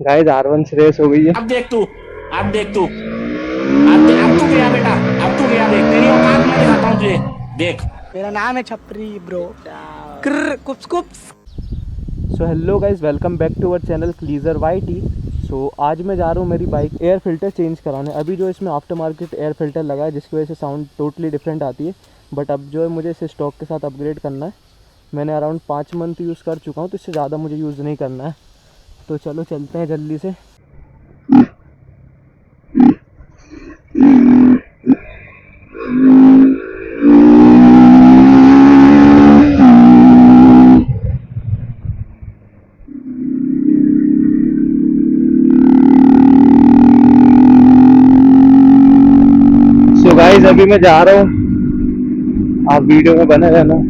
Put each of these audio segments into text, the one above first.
Guys R1 से race हो गई है। अब देख तू, अब देख तू, अब तू गया बेटा, अब तू गया, देख तेरी औकात मैं दिखाता हूँ तुझे, देख। मेरा नाम है छपरी ब्रो। कर कुप्स कुप्स। So hello guys, welcome back to our channel क्लीजर YT। सो आज मैं जा रहा हूँ मेरी बाइक एयर फिल्टर चेंज कराने। अभी जो इसमें आफ्टर मार्केट एयर फिल्टर लगा है जिसकी वजह से साउंड टोटली डिफरेंट आती है, बट अब जो है मुझे इसे स्टॉक के साथ अपग्रेड करना है। मैंने अराउंड 5 मंथ यूज़ कर चुका हूँ, तो इससे ज़्यादा मुझे यूज़ नहीं करना है। तो चलो चलते हैं जल्दी से। सो गाइस अभी मैं जा रहा हूँ, आप वीडियो में बने रहना।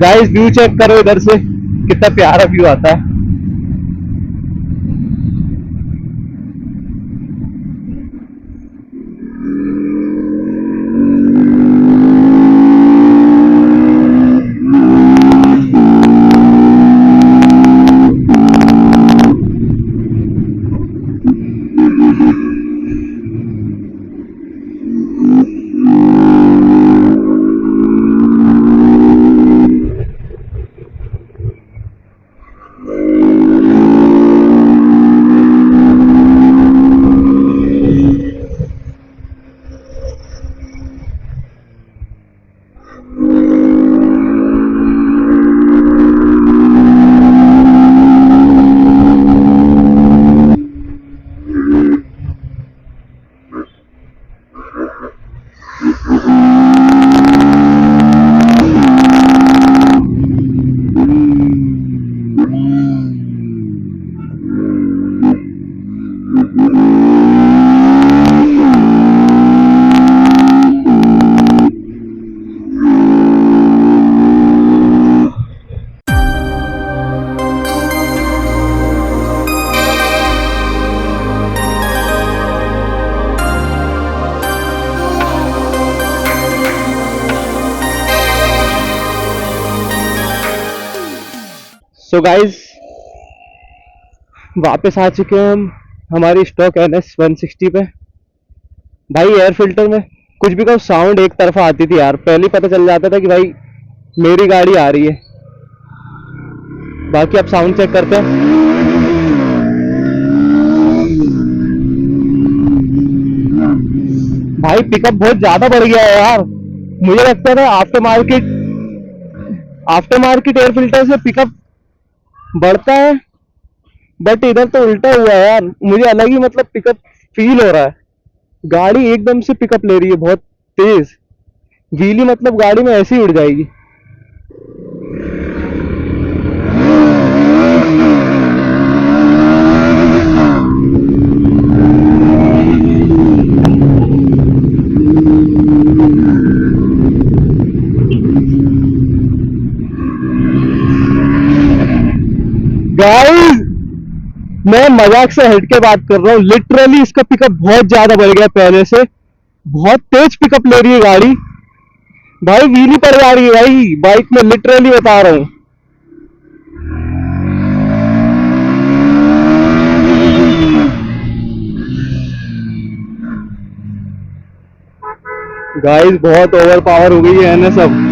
गाइस व्यू चेक करो इधर से, कितना प्यारा व्यू आता है। सो गाइस वापस आ चुके हैं हम हमारी स्टॉक NS 160 पे। भाई एयर फिल्टर में कुछ भी कहो, साउंड एक तरफा आती थी यार। पहले ही पता चल जाता था कि भाई मेरी गाड़ी आ रही है। बाकी अब साउंड चेक करते हैं। भाई पिकअप बहुत ज्यादा बढ़ गया है यार। मुझे लगता था आफ्टर मार्केट एयर फिल्टर से पिकअप बढ़ता है, बट इधर तो उल्टा हुआ है यार। मुझे अलग ही मतलब पिकअप फील हो रहा है। गाड़ी एकदम से पिकअप ले रही है बहुत तेज। व्हीली मतलब गाड़ी में ऐसे ही उड़ जाएगी। मैं मजाक से हट के बात कर रहा हूँ, लिटरली इसका पिकअप बहुत ज्यादा बढ़ गया पहले से, बहुत तेज पिकअप ले रही है गाड़ी भाई, व्हीली पड़ जा रही है भाई बाइक में, लिटरली बता रहा हूँ। गाइस बहुत ओवर पावर हो गई है ना सब।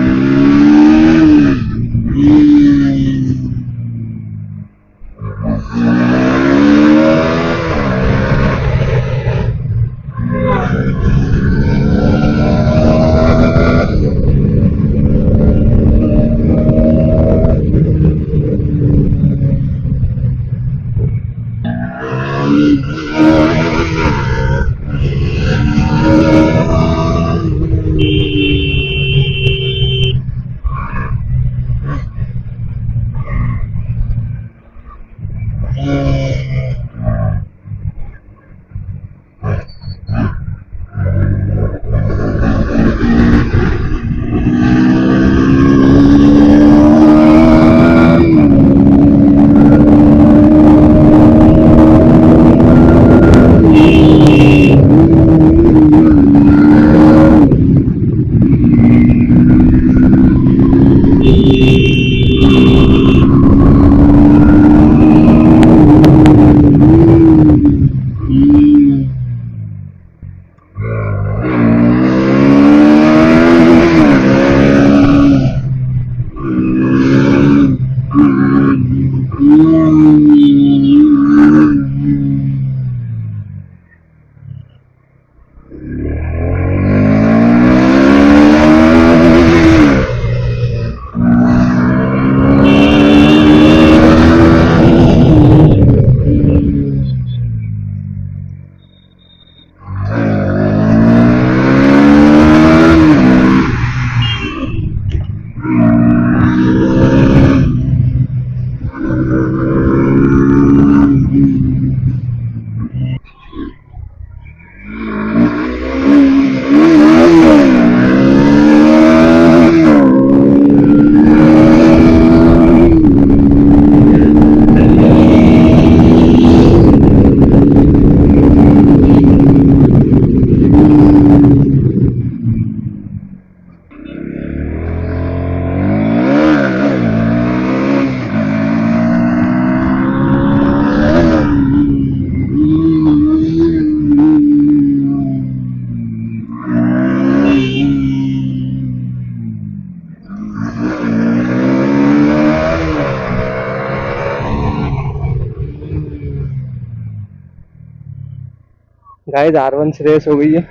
गाइस R1 से रेस हो गई है।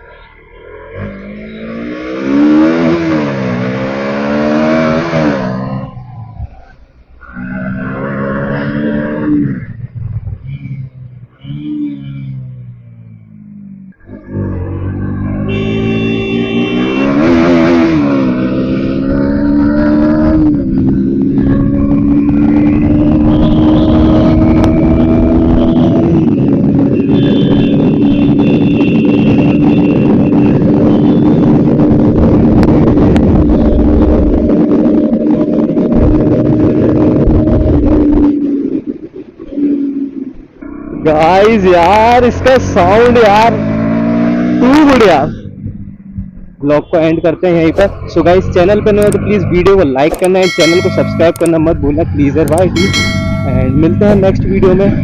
गाइस यार इसका साउंड यार टू गुड यार। ब्लॉग को एंड करते हैं यहीं पर। सो गाइस चैनल पर नए हो तो प्लीज वीडियो को लाइक करना एंड चैनल को सब्सक्राइब करना मत भूलना, प्लीज भाई। एंड मिलते हैं नेक्स्ट वीडियो में।